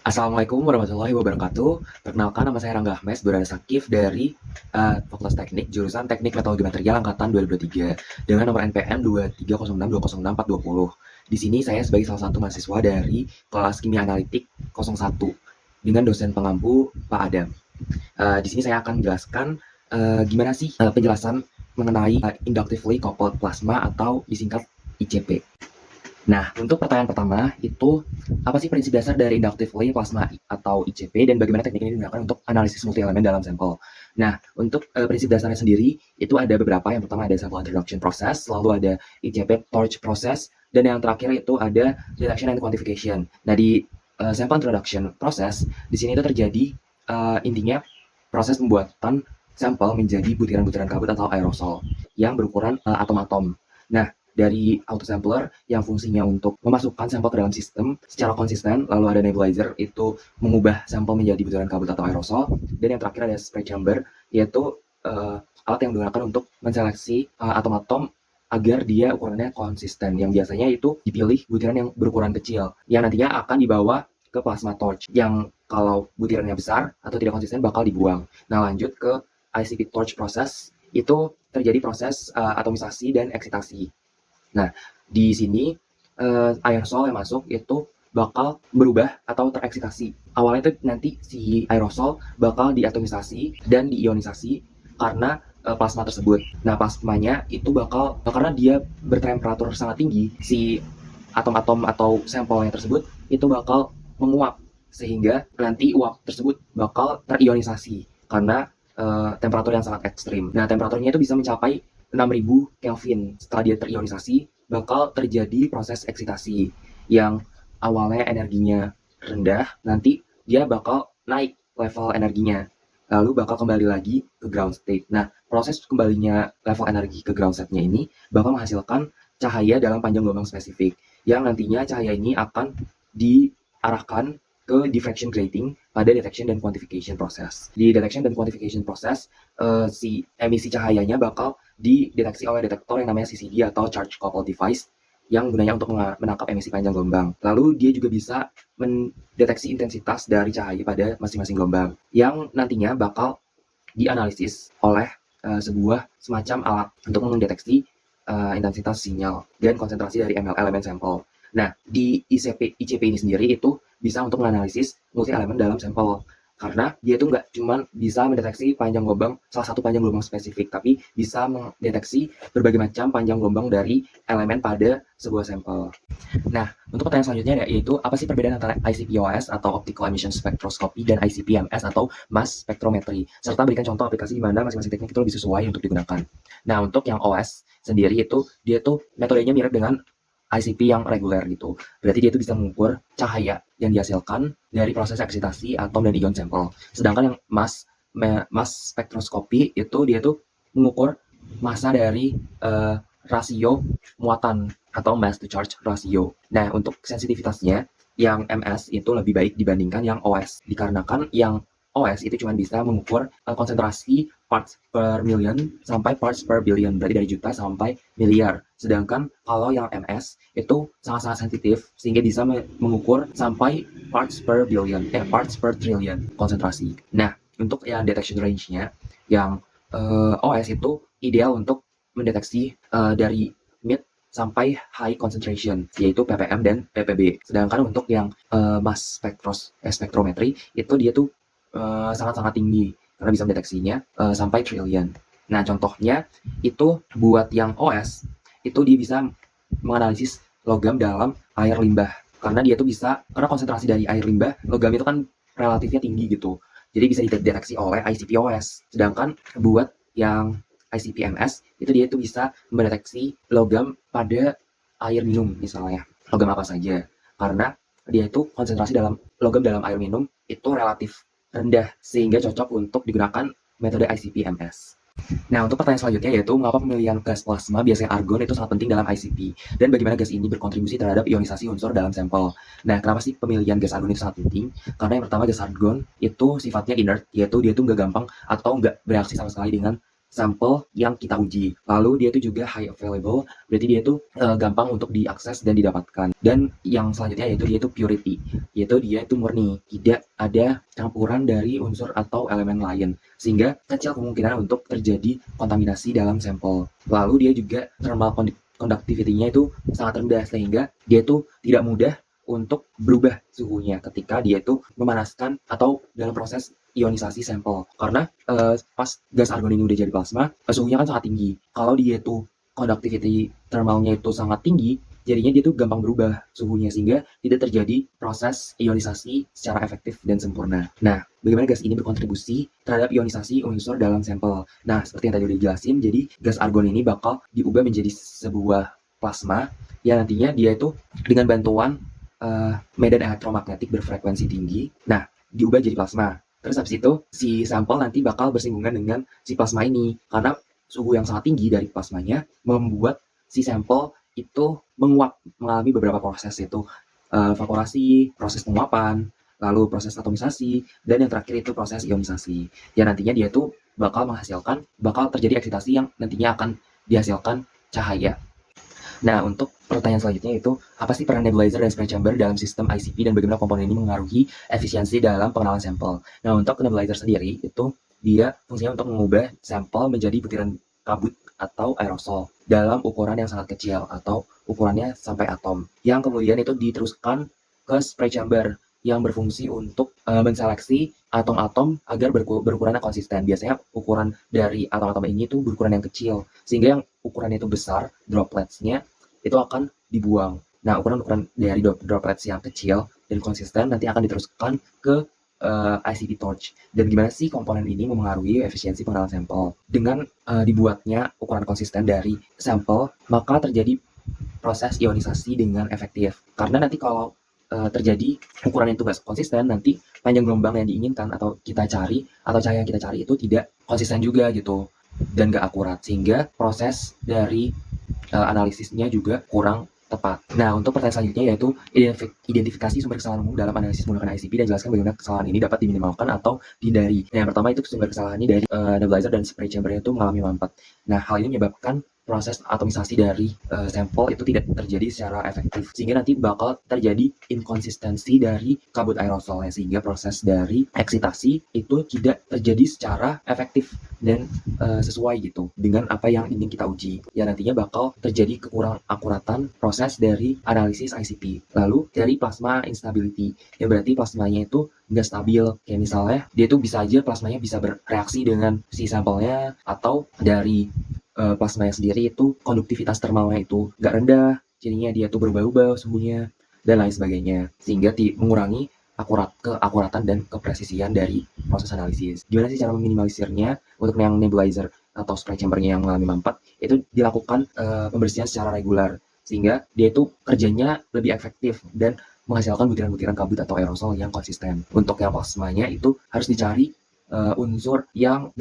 Assalamualaikum warahmatullahi wabarakatuh. Perkenalkan, nama saya Rangga Ahmes, Burhan Sakif dari Fakultas Teknik, jurusan Teknik Metalurgi Material angkatan 2023 dengan nomor NPM 23062062420. Di sini saya sebagai salah satu mahasiswa dari kelas Kimia Analitik 01 dengan dosen pengampu Pak Adam. Di sini saya akan menjelaskan gimana sih penjelasan mengenai inductively coupled plasma atau disingkat ICP. Nah, untuk pertanyaan pertama itu apa sih prinsip dasar dari inductively plasma atau ICP dan bagaimana teknik ini digunakan untuk analisis multi elemen dalam sampel? Nah, untuk prinsip dasarnya sendiri itu ada beberapa. Yang pertama ada sample introduction process, lalu ada ICP torch process, dan yang terakhir itu ada detection and quantification. Nah, di sample introduction process di sini itu terjadi intinya proses pembuatan sampel menjadi butiran-butiran kabut atau aerosol yang berukuran atom-atom. Nah, dari autosampler yang fungsinya untuk memasukkan sampel ke dalam sistem secara konsisten, lalu ada nebulizer itu mengubah sampel menjadi butiran kabut atau aerosol, dan yang terakhir ada spray chamber yaitu alat yang digunakan untuk menseleksi atom-atom agar dia ukurannya konsisten, yang biasanya itu dipilih butiran yang berukuran kecil yang nantinya akan dibawa ke plasma torch yang kalau butirannya besar atau tidak konsisten bakal dibuang. Nah, lanjut ke ICP torch process, itu terjadi proses atomisasi dan eksitasi. Nah, di sini aerosol yang masuk itu bakal berubah atau tereksitasi. Awalnya itu nanti si aerosol bakal diatomisasi dan diionisasi karena plasma tersebut. Nah, plasmanya itu bakal karena dia bertemperatur sangat tinggi, si atom-atom atau sampelnya tersebut itu bakal menguap sehingga nanti uap tersebut bakal terionisasi karena temperatur yang sangat ekstrim. Nah, temperaturnya itu bisa mencapai 6000 Kelvin. Setelah dia terionisasi, bakal terjadi proses eksitasi yang awalnya energinya rendah, nanti dia bakal naik level energinya, lalu bakal kembali lagi ke ground state. Nah, proses kembalinya level energi ke ground state-nya ini bakal menghasilkan cahaya dalam panjang gelombang spesifik, yang nantinya cahaya ini akan diarahkan ke diffraction grating pada detection dan quantification proses. Di detection dan quantification proses, si emisi cahayanya bakal dideteksi oleh detektor yang namanya CCD atau Charge Coupled Device yang gunanya untuk menangkap emisi panjang gelombang. Lalu dia juga bisa mendeteksi intensitas dari cahaya pada masing-masing gelombang yang nantinya bakal dianalisis oleh sebuah semacam alat untuk mendeteksi intensitas sinyal dan konsentrasi dari elemen sampel. Nah, di ICP ini sendiri itu bisa untuk menganalisis multi elemen dalam sampel karena dia itu nggak cuma bisa mendeteksi panjang gelombang, salah satu panjang gelombang spesifik, tapi bisa mendeteksi berbagai macam panjang gelombang dari elemen pada sebuah sampel. Nah, untuk pertanyaan selanjutnya yaitu apa sih perbedaan antara ICP-OS atau Optical Emission Spectroscopy dan ICP-MS atau Mass Spectrometry, serta berikan contoh aplikasi di mana masing-masing teknik itu lebih sesuai untuk digunakan. Nah, untuk yang OS sendiri itu dia tuh metodenya mirip dengan ICP yang reguler gitu. Berarti dia itu bisa mengukur cahaya yang dihasilkan dari proses eksitasi atom dan ion sampel. Sedangkan yang mass spektroskopi itu dia tuh mengukur massa dari rasio muatan atau mass to charge ratio. Nah, untuk sensitivitasnya yang MS itu lebih baik dibandingkan yang OS dikarenakan yang OS itu cuma bisa mengukur konsentrasi parts per million sampai parts per billion, berarti dari juta sampai miliar. Sedangkan kalau yang MS itu sangat-sangat sensitif sehingga bisa mengukur sampai parts per billion, parts per trillion konsentrasi. Nah, untuk yang detection range-nya yang OS itu ideal untuk mendeteksi dari mid sampai high concentration, yaitu ppm dan ppb. Sedangkan untuk yang mass spectrometry itu dia tuh sangat-sangat tinggi karena bisa mendeteksinya sampai trillion. Nah, contohnya itu buat yang OS itu dia bisa menganalisis logam dalam air limbah karena dia tuh bisa, karena konsentrasi dari air limbah logam itu kan relatifnya tinggi gitu, jadi bisa dideteksi oleh ICP-OS. Sedangkan buat yang ICP-MS itu dia tuh bisa mendeteksi logam pada air minum misalnya, logam apa saja, karena dia itu konsentrasi dalam logam dalam air minum itu relatif rendah sehingga cocok untuk digunakan metode ICP-MS. Nah, untuk pertanyaan selanjutnya yaitu mengapa pemilihan gas plasma biasanya argon itu sangat penting dalam ICP dan bagaimana gas ini berkontribusi terhadap ionisasi unsur dalam sampel. Nah, kenapa sih pemilihan gas argon itu sangat penting? Karena yang pertama gas argon itu sifatnya inert, yaitu dia tuh nggak gampang atau nggak bereaksi sama sekali dengan sampel yang kita uji. Lalu dia itu juga high available, berarti dia itu gampang untuk diakses dan didapatkan. Dan yang selanjutnya yaitu dia itu purity, yaitu dia itu murni, tidak ada campuran dari unsur atau elemen lain, sehingga kecil kemungkinan untuk terjadi kontaminasi dalam sampel. Lalu dia juga thermal conductivity-nya itu sangat rendah, sehingga dia itu tidak mudah untuk berubah suhunya ketika dia itu memanaskan atau dalam proses ionisasi sampel. Karena pas gas argon ini udah jadi plasma, suhunya kan sangat tinggi. Kalau dia itu conductivity thermalnya itu sangat tinggi, jadinya dia tuh gampang berubah suhunya, sehingga tidak terjadi proses ionisasi secara efektif dan sempurna. Nah, bagaimana gas ini berkontribusi terhadap ionisasi unsur dalam sampel? Nah, seperti yang tadi udah dijelasin, jadi gas argon ini bakal diubah menjadi sebuah plasma yang nantinya dia itu dengan bantuan medan elektromagnetik berfrekuensi tinggi, nah diubah jadi plasma. Terus habis itu si sampel nanti bakal bersinggungan dengan si plasma ini, karena suhu yang sangat tinggi dari plasmanya membuat si sampel itu menguap, mengalami beberapa proses, yaitu evaporasi, proses penguapan, lalu proses atomisasi, dan yang terakhir itu proses ionisasi. Yang nantinya dia itu bakal terjadi eksitasi yang nantinya akan dihasilkan cahaya. Nah, untuk pertanyaan selanjutnya itu, apa sih peran nebulizer dan spray chamber dalam sistem ICP dan bagaimana komponen ini mengaruhi efisiensi dalam pengenalan sampel? Nah, untuk nebulizer sendiri, itu dia fungsinya untuk mengubah sampel menjadi butiran kabut atau aerosol dalam ukuran yang sangat kecil atau ukurannya sampai atom, yang kemudian itu diteruskan ke spray chamber yang berfungsi untuk menseleksi atom-atom agar berukurannya konsisten. Biasanya ukuran dari atom-atom ini tuh berukuran yang kecil, sehingga yang ukurannya itu besar, dropletsnya itu akan dibuang. Nah, ukuran-ukuran dari droplets yang kecil dan konsisten nanti akan diteruskan ke ICP torch. Dan gimana sih komponen ini memengaruhi efisiensi pengenalan sampel? Dengan dibuatnya ukuran konsisten dari sampel, maka terjadi proses ionisasi dengan efektif. Karena nanti kalau terjadi ukuran itu nggak konsisten, nanti panjang gelombang yang diinginkan atau kita cari, atau cahaya yang kita cari itu tidak konsisten juga gitu, dan nggak akurat, sehingga proses dari analisisnya juga kurang tepat. Nah, untuk pertanyaan selanjutnya yaitu identifikasi sumber kesalahan umum dalam analisis menggunakan ICP dan jelaskan bagaimana kesalahan ini dapat diminimalkan atau dihindari. Nah, yang pertama itu sumber kesalahannya dari nebulizer dan spray chambernya itu mengalami mampet. Nah, hal ini menyebabkan proses atomisasi dari sampel itu tidak terjadi secara efektif, sehingga nanti bakal terjadi inkonsistensi dari kabut aerosolnya, sehingga proses dari eksitasi itu tidak terjadi secara efektif dan sesuai gitu dengan apa yang ingin kita uji. Ya, nantinya bakal terjadi kekurang akuratan proses dari analisis ICP. Lalu dari plasma instability, yang berarti plasmanya itu nggak stabil. Kayak misalnya dia itu bisa aja plasmanya bisa bereaksi dengan si sampelnya, atau dari plasmanya sendiri itu konduktivitas thermalnya itu nggak rendah, jadinya dia tuh berubah-ubah suhunya dan lain sebagainya, sehingga mengurangi keakuratan dan kepresisian dari proses analisis. Gimana sih cara meminimalisirnya? Untuk yang nebulizer atau spray chambernya yang mengalami mampet, itu dilakukan pembersihan secara reguler, sehingga dia itu kerjanya lebih efektif dan menghasilkan butiran-butiran kabut atau aerosol yang konsisten. Untuk yang plasmanya itu harus dicari unsur yang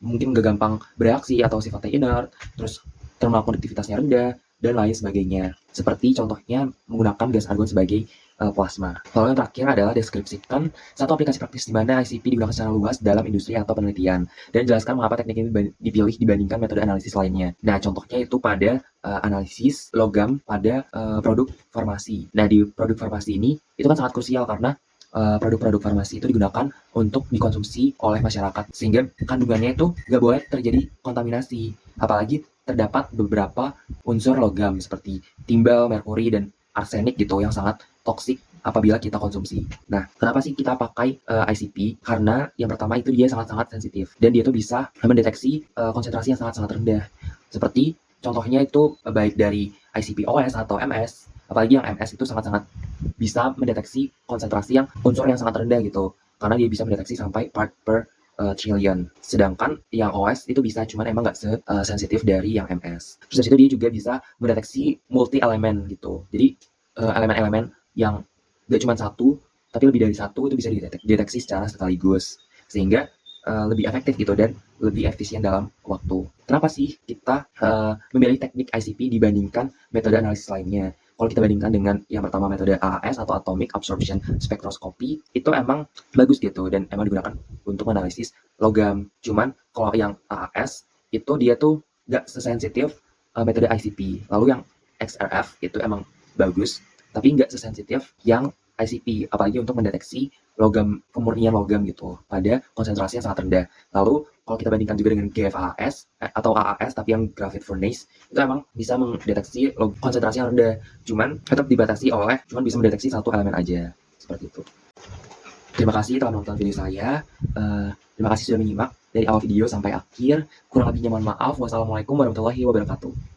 mungkin gak gampang bereaksi atau sifatnya inert, terus thermal konduktivitasnya rendah, dan lain sebagainya. Seperti contohnya menggunakan gas argon sebagai plasma. Lalu yang terakhir adalah deskripsikan satu aplikasi praktis di mana ICP digunakan secara luas dalam industri atau penelitian, dan jelaskan mengapa teknik ini dipilih dibandingkan metode analisis lainnya. Nah, contohnya itu pada analisis logam pada produk farmasi. Nah, di produk farmasi ini itu kan sangat krusial karena produk-produk farmasi itu digunakan untuk dikonsumsi oleh masyarakat, sehingga kandungannya itu nggak boleh terjadi kontaminasi, apalagi terdapat beberapa unsur logam seperti timbal, merkuri, dan arsenik gitu yang sangat toksik apabila kita konsumsi. Nah, kenapa sih kita pakai ICP? Karena yang pertama itu dia sangat-sangat sensitif, dan dia tuh bisa mendeteksi konsentrasi yang sangat-sangat rendah. Seperti contohnya itu baik dari ICP OS atau MS, apalagi yang MS itu sangat-sangat bisa mendeteksi konsentrasi unsur yang sangat rendah gitu, karena dia bisa mendeteksi sampai part per trillion. Sedangkan yang OS itu bisa, cuman emang nggak sensitif dari yang MS. Terus dari situ dia juga bisa mendeteksi multi elemen gitu. Jadi elemen-elemen yang nggak cuma satu, tapi lebih dari satu itu bisa dideteksi secara sekaligus, sehingga lebih efektif gitu dan lebih efisien dalam waktu. Kenapa sih kita memilih teknik ICP dibandingkan metode analisis lainnya? kalau kita bandingkan dengan yang pertama metode AAS atau Atomic Absorption Spectroscopy, itu emang bagus gitu dan emang digunakan untuk analisis logam. Cuman kalau yang AAS itu dia tuh nggak sesensitif metode ICP. Lalu yang XRF itu emang bagus, tapi nggak sesensitif yang ICP, apalagi untuk mendeteksi logam, kemurnian logam gitu pada konsentrasi yang sangat rendah. Lalu kalau kita bandingkan juga dengan GFAS atau AAS tapi yang graphite furnace, itu emang bisa mendeteksi konsentrasi yang rendah, cuman tetap dibatasi oleh cuman bisa mendeteksi satu elemen aja, seperti itu. Terima kasih telah menonton video saya. Terima kasih sudah menyimak dari awal video sampai akhir. Kurang lebihnya mohon maaf. Wassalamualaikum warahmatullahi wabarakatuh.